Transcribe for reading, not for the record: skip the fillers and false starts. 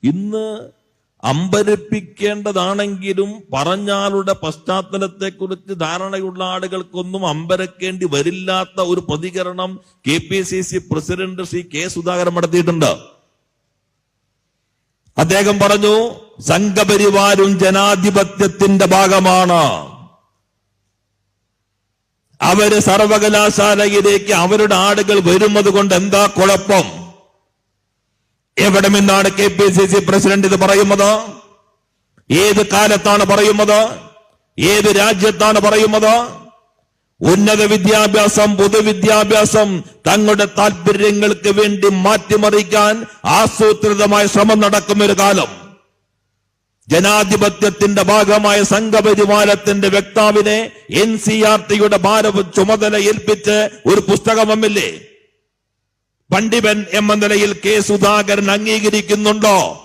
ഇന്ന് അമ്പരപ്പിക്കേണ്ടതാണെങ്കിലും പറഞ്ഞാളുടെ പശ്ചാത്തലത്തെക്കുറിച്ച് ധാരണയുള്ള ആളുകൾക്കൊന്നും അമ്പരക്കേണ്ടി വരില്ലാത്ത ഒരു പ്രതികരണം KPCC president Shri K. Sudhakaran നടത്തിയിട്ടുണ്ട്. അദ്ദേഹം പറഞ്ഞു, സംഘപരിവാരും ജനാധിപത്യത്തിന്റെ ഭാഗമാണ്. അവര് സർവകലാശാലയിലേക്ക് അവരുടെ ആളുകൾ വരുന്നത് കൊണ്ട് എന്താ കുഴപ്പം? എവിടെ നിന്നാണ് KPCC പ്രസിഡന്റ് ഇത് പറയുന്നത്? ഏത് കാലത്താണ് പറയുന്നത്? ഏത് രാജ്യത്താണ് പറയുന്നത്? ഉന്നത വിദ്യാഭ്യാസം, പൊതുവിദ്യാഭ്യാസം തങ്ങളുടെ താല്പര്യങ്ങൾക്ക് വേണ്ടി മാറ്റിമറിക്കാൻ ആസൂത്രിതമായ ശ്രമം നടക്കുന്ന ഒരു കാലം. ജനാധിപത്യത്തിന്റെ ഭാഗമായ സംഘപരിവാരത്തിന്റെ വക്താവിനെ NCERTയുടെ ഭാര ചുമതല ഏൽപ്പിച്ച് ഒരു പുസ്തകം വന്നില്ലേ? പണ്ഡിതൻ എന്ന നിലയിൽ K. സുധാകരൻ അംഗീകരിക്കുന്നുണ്ടോ?